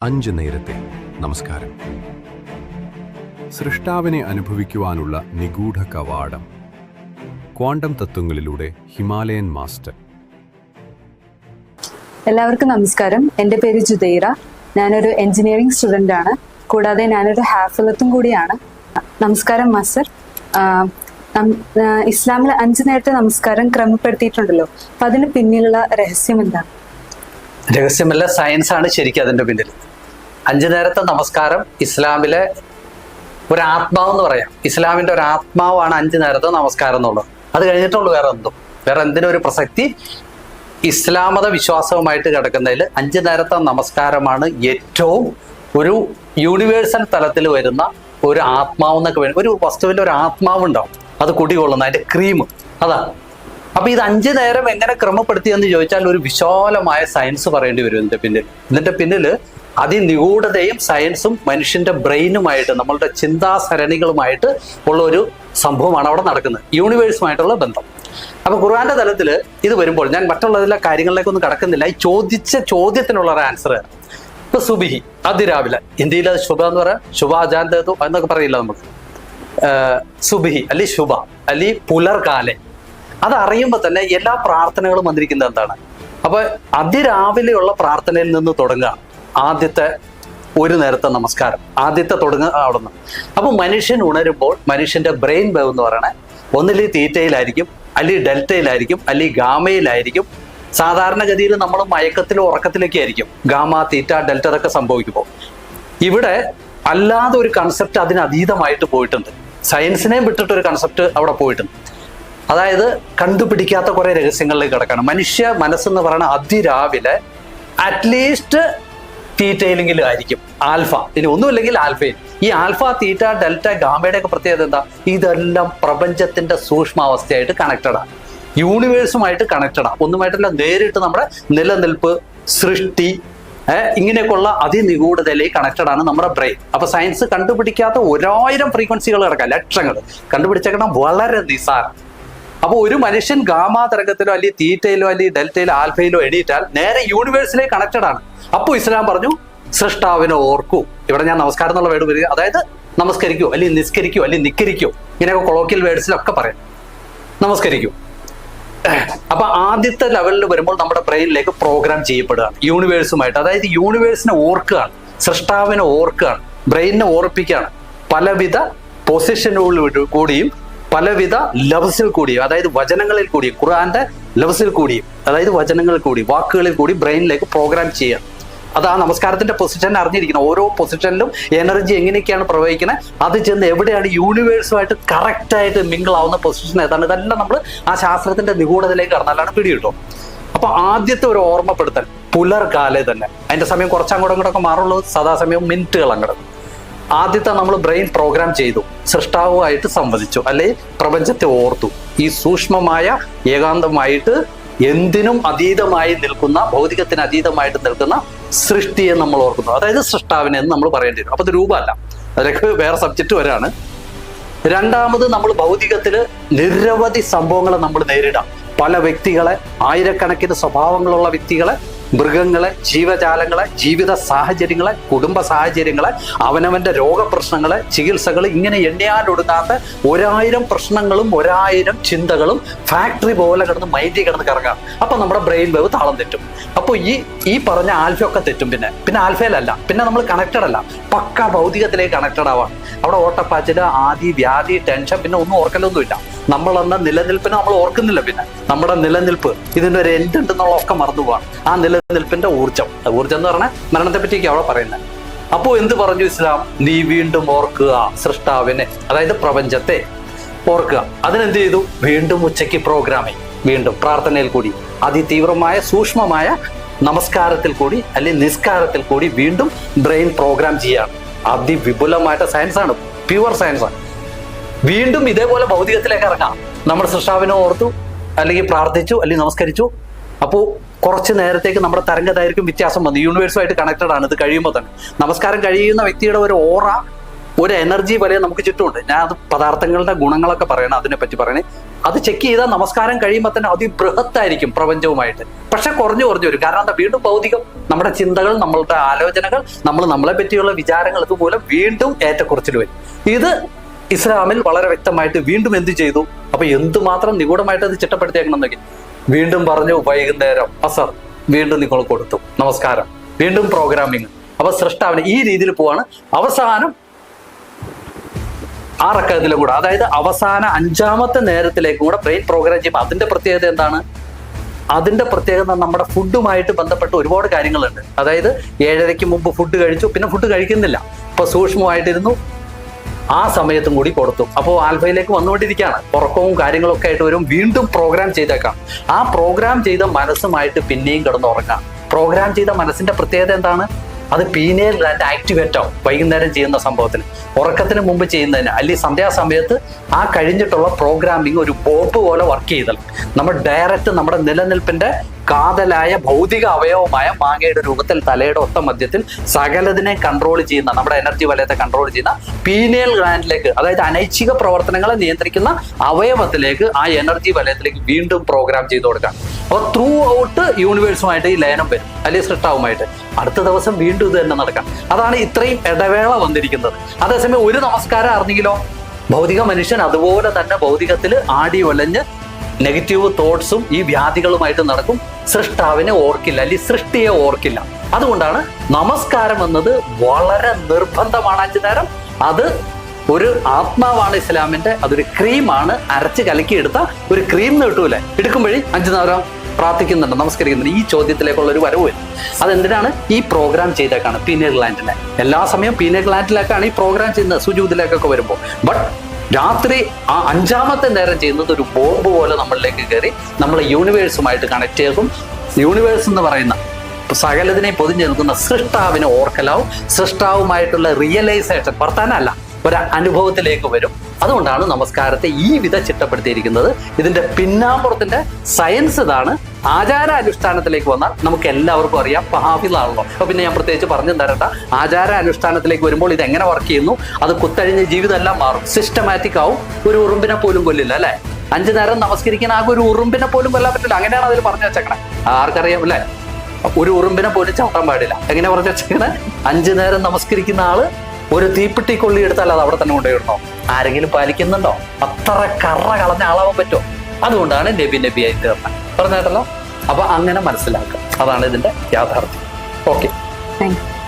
5 നേരത്തെ നമസ്കാരം. സൃഷ്ടാവിനെ അനുഭവിക്കുവാനുള്ള നിഗൂഢ കവാടം. ക്വാണ്ടം തത്വങ്ങളിലൂടെ ഹിമാലയൻ മാസ്റ്റർ. എല്ലാവർക്കും നമസ്കാരം. എൻ്റെ പേര് ജുദൈറ. ഞാനൊരു എഞ്ചിനീയറിംഗ് സ്റ്റുഡൻ്റ് ആണ്. കൂടാതെ ഞാനൊരു ഹാഫിലത്തും കൂടിയാണ്. നമസ്കാരം മാസ്റ്റർ. ഇസ്ലാമിൽ 5 നേരത്തെ നമസ്കാരം ക്രമപ്പെടുത്തിയിട്ടുണ്ടല്ലോ, അപ്പൊ അതിന് പിന്നിലുള്ള രഹസ്യം എന്താണ്? രഹസ്യമല്ല, സയൻസ് ആണ് ശരിക്കും അതിന്റെ പിന്നിൽ. 5 നേരത്തെ നമസ്കാരം ഇസ്ലാമിലെ ഒരു ആത്മാവെന്ന് പറയാം. ഇസ്ലാമിന്റെ ഒരു ആത്മാവാണ് 5 നേരത്തെ നമസ്കാരം എന്നുള്ളത്. അത് കഴിഞ്ഞിട്ടുള്ളൂ വേറെ എന്തിനും ഒരു പ്രസക്തി. ഇസ്ലാമത വിശ്വാസവുമായിട്ട് കിടക്കുന്നതിൽ 5 നേരത്തെ നമസ്കാരമാണ് ഏറ്റവും ഒരു യൂണിവേഴ്സൽ തലത്തിൽ വരുന്ന ഒരു ആത്മാവെന്നൊക്കെ വരും. ഒരു വസ്തുവിന്റെ ഒരു ആത്മാവുണ്ടാവും, അത് കുടികൊള്ളുന്ന അതിന്റെ ക്രീം അതാണ്. അപ്പൊ ഇത് 5 നേരം എങ്ങനെ ക്രമപ്പെടുത്തിയെന്ന് ചോദിച്ചാൽ ഒരു വിശാലമായ സയൻസ് പറയേണ്ടി വരും ഇതിന്റെ പിന്നിൽ അതിനിഗൂഢതയും സയൻസും മനുഷ്യന്റെ ബ്രെയിനുമായിട്ട്, നമ്മളുടെ ചിന്താസരണികളുമായിട്ട് ഉള്ള ഒരു സംഭവമാണ് അവിടെ നടക്കുന്നത്, യൂണിവേഴ്സുമായിട്ടുള്ള ബന്ധം. അപ്പൊ ഖുർആന്റെ തലത്തിൽ ഇത് വരുമ്പോൾ ഞാൻ മറ്റുള്ളതിലെ കാര്യങ്ങളിലേക്കൊന്നും കടക്കുന്നില്ല. ഈ ചോദിച്ച ചോദ്യത്തിനുള്ള ഒരു ആൻസർ. ഇപ്പൊ സുബിഹി, അതിരാവിലെ, ഹിന്ദിയിൽ അത് ശുഭ എന്ന് പറയാം, ശുഭാജാന്തോ എന്നൊക്കെ പറയില്ല നമുക്ക്. സുബിഹി അല്ലെ ശുഭ അല്ലെ പുലർകാലെ, അത് അറിയുമ്പോൾ തന്നെ എല്ലാ പ്രാർത്ഥനകളും വന്നിരിക്കുന്നത് എന്താണ്? അപ്പൊ അതിരാവിലെയുള്ള പ്രാർത്ഥനയിൽ നിന്ന് തുടങ്ങുക ആദ്യത്തെ ഒരു നേരത്തെ നമസ്കാരം, ആദ്യത്തെ തുടങ്ങുക അവിടെ നിന്ന്. അപ്പൊ മനുഷ്യൻ ഉണരുമ്പോൾ മനുഷ്യന്റെ ബ്രെയിൻ വേവ് എന്ന് പറയണേ ഒന്നിലി തീറ്റയിലായിരിക്കും, അല്ലെങ്കിൽ ഡെൽറ്റയിലായിരിക്കും, അല്ലെങ്കിൽ ഗാമയിലായിരിക്കും. സാധാരണഗതിയിൽ നമ്മൾ മയക്കത്തിലും ഉറക്കത്തിലൊക്കെ ആയിരിക്കും ഗാമ, തീറ്റ, ഡെൽറ്റ അതൊക്കെ സംഭവിക്കുമ്പോൾ. ഇവിടെ അല്ലാതെ ഒരു കൺസെപ്റ്റ് അതിനതീതമായിട്ട് പോയിട്ടുണ്ട്. സയൻസിനെ വിട്ടിട്ടൊരു കൺസെപ്റ്റ് അവിടെ പോയിട്ടുണ്ട്. അതായത് കണ്ടുപിടിക്കാത്ത കുറെ രഹസ്യങ്ങളിലേക്ക് കിടക്കണം. മനുഷ്യ മനസ്സെന്ന് പറയുന്ന അതിരാവിലെ അറ്റ്ലീസ്റ്റ് തീറ്റയിലെങ്കിലും ആയിരിക്കും ആൽഫ, ഇനി ഒന്നുമില്ലെങ്കിൽ ആൽഫയിൽ. ഈ ആൽഫ, തീറ്റ, ഡെൽറ്റ, ഗാമയുടെ ഒക്കെ പ്രത്യേകത എന്താ? ഇതെല്ലാം പ്രപഞ്ചത്തിന്റെ സൂക്ഷ്മാവസ്ഥയായിട്ട് കണക്റ്റഡാണ്, യൂണിവേഴ്സുമായിട്ട് കണക്റ്റഡാണ്. ഒന്നുമായിട്ടല്ല, നേരിട്ട് നമ്മുടെ നിലനിൽപ്പ്, സൃഷ്ടി, ഇങ്ങനെയൊക്കെയുള്ള അതിനിഗൂഢതയിലേക്ക് കണക്റ്റഡ് ആണ് നമ്മുടെ ബ്രെയിൻ. അപ്പൊ സയൻസ് കണ്ടുപിടിക്കാത്ത 1000 ഫ്രീക്വൻസികൾ കിടക്കാം, ലക്ഷങ്ങൾ കണ്ടുപിടിച്ചേക്കണം, വളരെ നിസാരം. അപ്പൊ ഒരു മനുഷ്യൻ ഗാമാ തരംഗത്തിലോ അല്ലെങ്കിൽ തീറ്റയിലോ അല്ലെങ്കിൽ ഡെൽറ്റയിലോ ആൽഫയിലോ എണീറ്റാൽ നേരെ യൂണിവേഴ്സിലേക്ക് കണക്റ്റഡ് ആണ്. അപ്പോൾ ഇസ്ലാം പറഞ്ഞു സൃഷ്ടാവിനെ ഓർക്കൂ. ഇവിടെ ഞാൻ നമസ്കാരം എന്നുള്ള വേർഡ് വരിക, അതായത് നമസ്കരിക്കൂ അല്ലെങ്കിൽ നിസ്കരിക്കൂ അല്ലെങ്കിൽ നിക്കരിക്കൂ, ഇങ്ങനെയൊക്കെ കൊളോക്കിയൽ വേർഡ്സിലൊക്കെ പറയാം, നമസ്കരിക്കൂ. അപ്പൊ ആദ്യത്തെ ലെവലിൽ വരുമ്പോൾ നമ്മുടെ ബ്രെയിനിലേക്ക് പ്രോഗ്രാം ചെയ്യപ്പെടുകയാണ് യൂണിവേഴ്സുമായിട്ട്. അതായത് യൂണിവേഴ്സിനെ ഓർക്കുകയാണ്, സൃഷ്ടാവിനെ ഓർക്കുകയാണ്, ബ്രെയിനിനെ ഓർപ്പിക്കുകയാണ്. പലവിധ പൊസിഷനുകളിൽ കൂടിയും പലവിധ ലവ്സിൽ കൂടിയും, അതായത് വചനങ്ങളിൽ കൂടിയും, ഖുർആന്റെ ലവ്സിൽ കൂടിയും, അതായത് വചനങ്ങളിൽ കൂടി, വാക്കുകളിൽ കൂടി ബ്രെയിനിലേക്ക് പ്രോഗ്രാം ചെയ്യുക. അത് ആ നമസ്കാരത്തിന്റെ പൊസിഷൻ അറിഞ്ഞിരിക്കണം. ഓരോ പൊസിഷനിലും എനർജി എങ്ങനെയൊക്കെയാണ് പ്രവഹിക്കുന്നത്, അത് ചെന്ന് എവിടെയാണ് യൂണിവേഴ്സുമായിട്ട് കറക്റ്റായിട്ട് മിങ്കിൾ ആവുന്ന പൊസിഷൻ ഏതാണ്, ഇതെല്ലാം നമ്മൾ ആ ശാസ്ത്രത്തിന്റെ നിഗൂഢതയിലേക്ക് കടന്നാലാണ് പിടികിട്ടും. അപ്പൊ ആദ്യത്തെ ഒരു ഓർമ്മപ്പെടുത്തൽ പുലർകാലെ തന്നെ, അതിന്റെ സമയം കുറച്ചങ്ങോട്ടും ഇങ്ങോട്ടൊക്കെ മാറുള്ളൂ, സദാസമയം മിനിറ്റുകൾ അങ്ങോട്ട്. ആദ്യത്തെ നമ്മൾ ബ്രെയിൻ പ്രോഗ്രാം ചെയ്തു, സൃഷ്ടാവുമായിട്ട് സംവദിച്ചു, അല്ലെങ്കിൽ പ്രപഞ്ചത്തെ ഓർത്തു. ഈ സൂക്ഷ്മമായ ഏകാന്തമായിട്ട് എന്തിനും അതീതമായി നിൽക്കുന്ന, ഭൗതികത്തിന് അതീതമായിട്ട് നിൽക്കുന്ന സൃഷ്ടിയെ നമ്മൾ ഓർക്കുന്നു, അതായത് സൃഷ്ടാവിനെ എന്ന് നമ്മൾ പറയേണ്ടി വരും. അപ്പൊ അത് രൂപമല്ല, അതിലേക്ക് വേറെ സബ്ജക്റ്റ് വരാണ്. രണ്ടാമത് നമ്മൾ ഭൗതികത്തില് നിരവധി സംഭവങ്ങളെ നമ്മൾ നേരിടാം. പല വ്യക്തികളെ, ആയിരക്കണക്കിന് സ്വഭാവങ്ങളുള്ള വ്യക്തികളെ, മൃഗങ്ങളെ, ജീവജാലങ്ങളെ, ജീവിത സാഹചര്യങ്ങളെ, കുടുംബ സാഹചര്യങ്ങളെ, അവനവന്റെ രോഗപ്രശ്നങ്ങളെ, ചികിത്സകൾ, ഇങ്ങനെ എണ്ണിയാലൊടുങ്ങാത്ത 1000 പ്രശ്നങ്ങളും 1000 ചിന്തകളും ഫാക്ടറി പോലെ കിടന്ന് മൈൻഡിൽ കിടന്ന് കറങ്ങാം. അപ്പൊ നമ്മുടെ ബ്രെയിൻ വേവ് താളം തെറ്റും. അപ്പോൾ ഈ പറഞ്ഞ ആൽഫയൊക്കെ തെറ്റും. പിന്നെ ആൽഫയിലല്ല, പിന്നെ നമ്മൾ കണക്റ്റഡ് അല്ല, പക്ക ഭൗതികത്തിലേക്ക് കണക്റ്റഡ് ആവാം. അവിടെ ഓട്ടപ്പാച്ചില്, ആദി, വ്യാധി, ടെൻഷൻ, പിന്നെ ഒന്നും ഓർക്കലൊന്നുമില്ല. നമ്മളെന്ന നിലനിൽപ്പിനെ നമ്മൾ ഓർക്കുന്നില്ല. പിന്നെ നമ്മുടെ നിലനിൽപ്പ്, ഇതിന്റെ ഒരു എൻഡ് ഉണ്ടെന്നുള്ള ഒക്കെ മറന്നു പോവാണ്. ആ നിലനിൽപ്പിന്റെ ഊർജം എന്ന് പറഞ്ഞാൽ മരണത്തെ പറ്റിയൊക്കെ അവിടെ പറയുന്നത്. അപ്പോ എന്ത് പറഞ്ഞു ഇസ്ലാം? നീ വീണ്ടും ഓർക്കുക സൃഷ്ടാവിനെ, അതായത് പ്രപഞ്ചത്തെ ഓർക്കുക. അതിനെന്ത് ചെയ്തു? വീണ്ടും ഉച്ചയ്ക്ക് പ്രോഗ്രാമിങ്, വീണ്ടും പ്രാർത്ഥനയിൽ കൂടി, അതിതീവ്രമായ സൂക്ഷ്മമായ നമസ്കാരത്തിൽ കൂടി അല്ലെങ്കിൽ നിസ്കാരത്തിൽ കൂടി വീണ്ടും ബ്രെയിൻ പ്രോഗ്രാം ചെയ്യാണ്. അതിവിപുലമായിട്ട് സയൻസാണ്, പ്യുവർ സയൻസാണ്. വീണ്ടും ഇതേപോലെ ഭൗതികത്തിലേക്ക് ഇറങ്ങാം. നമ്മൾ സൃഷ്ടാവിനെ ഓർത്തു, അല്ലെങ്കിൽ പ്രാർത്ഥിച്ചു, അല്ലെങ്കിൽ നമസ്കരിച്ചു. അപ്പോൾ കുറച്ച് നേരത്തേക്ക് നമ്മുടെ തരംഗദൈർഘ്യം വ്യത്യാസം വന്നു, യൂണിവേഴ്സുമായിട്ട് കണക്റ്റഡ് ആണ്. ഇത് കഴിയുമ്പോൾ തന്നെ നമസ്കാരം കഴിയുന്ന വ്യക്തിയുടെ ഒരു ഓറ, ഒരു എനർജി പോലെ നമുക്ക് ചുറ്റുമുണ്ട്. ഞാൻ അത് പദാർത്ഥങ്ങളുടെ ഗുണങ്ങളൊക്കെ പറയണം, അതിനെപ്പറ്റി പറയണേ. അത് ചെക്ക് ചെയ്താൽ നമസ്കാരം കഴിയുമ്പോൾ തന്നെ അതിബൃഹത്തായിരിക്കും പ്രപഞ്ചവുമായിട്ട്. പക്ഷെ കുറഞ്ഞു വരും. കാരണം എന്താ? വീണ്ടും ഭൗതികം, നമ്മുടെ ചിന്തകൾ, നമ്മളുടെ ആലോചനകൾ, നമ്മളെ പറ്റിയുള്ള വിചാരങ്ങൾ ഇതുമൂലം വീണ്ടും ഏറ്റക്കുറച്ചിൽ വരും. ഇത് ഇസ്ലാമിൽ വളരെ വ്യക്തമായിട്ട് വീണ്ടും എന്ത് ചെയ്തു? അപ്പൊ എന്തുമാത്രം നിഗൂഢമായിട്ട് അത് ചിട്ടപ്പെടുത്തിയേക്കണം എന്നൊക്കെ വീണ്ടും പറഞ്ഞു. വൈകുന്നേരം അസർ വീണ്ടും നിങ്ങൾ കൊടുത്തു നമസ്കാരം, വീണ്ടും പ്രോഗ്രാമിങ്. അപ്പൊ സൃഷ്ടാവിന് ഈ രീതിയിൽ പോവാണ്. അവസാനം ആ റക്കഅത്തിലും കൂടെ, അതായത് അവസാന 5ാമത്തെ നേരത്തിലേക്കും കൂടെ ബ്രെയിൻ പ്രോഗ്രാം ചെയ്യുമ്പോൾ അതിന്റെ പ്രത്യേകത എന്താണ്? അതിന്റെ പ്രത്യേകത നമ്മുടെ ഫുഡുമായിട്ട് ബന്ധപ്പെട്ട് ഒരുപാട് കാര്യങ്ങളുണ്ട്. അതായത് 7:30 മുമ്പ് ഫുഡ് കഴിച്ചു, പിന്നെ ഫുഡ് കഴിക്കുന്നില്ല, ഇപ്പൊ സൂക്ഷ്മമായിട്ടിരുന്നു, ആ സമയത്തും കൂടി കൊടുത്തു. അപ്പോൾ ആൽഫയിലേക്ക് വന്നുകൊണ്ടിരിക്കുകയാണ്. ഉറക്കവും കാര്യങ്ങളൊക്കെ ആയിട്ട് വരും. വീണ്ടും പ്രോഗ്രാം ചെയ്തേക്കാം. ആ പ്രോഗ്രാം ചെയ്ത മനസ്സുമായിട്ട് പിന്നെയും കിടന്നുറങ്ങാം. പ്രോഗ്രാം ചെയ്ത മനസ്സിന്റെ പ്രത്യേകത എന്താണ്? അത് പീനിയൽ ഗ്ലാൻഡ് ആക്ടിവേറ്റ് ആവും വൈകുന്നേരം ചെയ്യുന്ന സംഭവത്തിന്. ഉറക്കത്തിന് മുമ്പ് ചെയ്യുന്നതിന് അല്ലെങ്കിൽ സന്ധ്യാസമയത്ത് ആ കഴിഞ്ഞിട്ടുള്ള പ്രോഗ്രാമിങ് ഒരു ബോംബ് പോലെ വർക്ക് ചെയ്താൽ നമ്മൾ ഡയറക്റ്റ് നമ്മുടെ നിലനിൽപ്പിന്റെ കാതലായ ഭൗതിക അവയവമായ മാങ്ങയുടെ രൂപത്തിൽ തലയുടെ ഒത്ത മധ്യത്തിൽ സകലതിനെ കൺട്രോൾ ചെയ്യുന്ന, നമ്മുടെ എനർജി വലയത്തെ കൺട്രോൾ ചെയ്യുന്ന പീനിയൽ ഗ്ലാൻഡിലേക്ക്, അതായത് അനൈച്ഛിക പ്രവർത്തനങ്ങളെ നിയന്ത്രിക്കുന്ന അവയവത്തിലേക്ക്, ആ എനർജി വലയത്തിലേക്ക് വീണ്ടും പ്രോഗ്രാം ചെയ്തു കൊടുക്കാം. അപ്പോൾ ത്രൂ ഔട്ട് യൂണിവേഴ്സുമായിട്ട് ഈ ലയനം വരും, അല്ലെങ്കിൽ സൃഷ്ടാവുമായിട്ട്. അടുത്ത ദിവസം വീണ്ടും ഇത് തന്നെ നടക്കാം. അതാണ് ഇത്രയും ഇടവേള വന്നിരിക്കുന്നത്. അതേസമയം ഒരു നമസ്കാരം അറിഞ്ഞെങ്കിലോ ഭൗതിക മനുഷ്യൻ അതുപോലെ തന്നെ ഭൗതികത്തിൽ ആടി ഒലഞ്ഞ് നെഗറ്റീവ് തോട്ട്സും ഈ വ്യാധികളുമായിട്ട് നടക്കും. സൃഷ്ടാവിനെ ഓർക്കില്ല, അല്ലെങ്കിൽ സൃഷ്ടിയെ ഓർക്കില്ല. അതുകൊണ്ടാണ് നമസ്കാരം എന്നത് വളരെ നിർബന്ധമാണ്. 5 നേരം അത് ഒരു ആത്മാവാണ് ഇസ്ലാമിന്റെ. അതൊരു ക്രീമാണ്, അരച്ച് കലക്കിയെടുത്ത ഒരു ക്രീം കിട്ടൂലേ, എടുക്കുമ്പോഴേ 5 നേരം പ്രാർത്ഥിക്കുന്നുണ്ട്, നമസ്കരിക്കുന്നുണ്ട്. ഈ ചോദ്യത്തിലേക്കുള്ള ഒരു വരവ് വരും. അതെന്തിനാണ്? ഈ പ്രോഗ്രാം ചെയ്തേക്കാണ് പീനിയൽ ഗ്ലാൻഡിലെ. എല്ലാ സമയം പീനിയൽ ഗ്ലാൻഡിലേക്കാണ് ഈ പ്രോഗ്രാം ചെയ്യുന്നത്, സുജൂദിലേക്കൊക്കെ വരുമ്പോൾ. ബട്ട് രാത്രി ആ 5ാമത്തെ നേരം ചെയ്യുന്നത് ഒരു ബോംബ് പോലെ നമ്മളിലേക്ക് കയറി നമ്മളെ യൂണിവേഴ്സുമായിട്ട് കണക്ട് ചെയ്തും യൂണിവേഴ്സ് എന്ന് പറയുന്ന സകലതിനെ പൊതിഞ്ഞു നിൽക്കുന്ന സൃഷ്ടാവിനെ ഓർക്കലാവും. സൃഷ്ടാവുമായിട്ടുള്ള റിയലൈസേഷൻ വർത്താനല്ല, ഒരു അനുഭവത്തിലേക്ക് വരും. അതുകൊണ്ടാണ് നമസ്കാരത്തെ ഈ വിധ ചിട്ടപ്പെടുത്തിയിരിക്കുന്നത്. ഇതിന്റെ പിന്നാമ്പുറത്തിന്റെ സയൻസ് ഇതാണ്. ആചാരാനുഷ്ഠാനത്തിലേക്ക് വന്നാൽ നമുക്ക് എല്ലാവർക്കും അറിയാം, ഹാഫിളാണല്ലോ. അപ്പൊ പിന്നെ ഞാൻ പ്രത്യേകിച്ച് പറഞ്ഞു തരണ്ട. ആചാരാനുഷ്ഠാനത്തിലേക്ക് വരുമ്പോൾ ഇത് എങ്ങനെ വർക്ക് ചെയ്യുന്നു, അത് കുത്തഴിഞ്ഞ ജീവിതം എല്ലാം മാറും, സിസ്റ്റമാറ്റിക് ആവും. ഒരു ഉറുമ്പിനെ പോലും കൊല്ലില്ല അല്ലെ? 5 നേരം നമസ്കരിക്കാൻ ആകെ ഒരു ഉറുമ്പിനെ പോലും കൊല്ലാൻ പറ്റില്ല. അങ്ങനെയാണ് അതിൽ പറഞ്ഞു വെച്ചേക്കണേ. ആർക്കറിയാം അല്ലെ? ഒരു ഉറുമ്പിനെ പോലും ചവിട്ടാൻ പാടില്ല. എങ്ങനെ പറഞ്ഞു വെച്ചേക്കണേ? 5 നേരം നമസ്കരിക്കുന്ന ആള് ഒരു തീപ്പെട്ടി കൊള്ളി എടുത്താൽ അത് അവിടെ തന്നെ കൊണ്ടുപോയിടണോ? ആരെങ്കിലും പാലിക്കുന്നുണ്ടോ? അത്ര കറ കളഞ്ഞ ആളാവാൻ പറ്റുമോ? അതുകൊണ്ടാണ് നബിയായി തീർന്നത്. പറഞ്ഞേട്ടല്ലോ. അപ്പൊ അങ്ങനെ മനസ്സിലാക്കുക. അതാണ് ഇതിന്റെ യാഥാർത്ഥ്യം. Okay, thank you.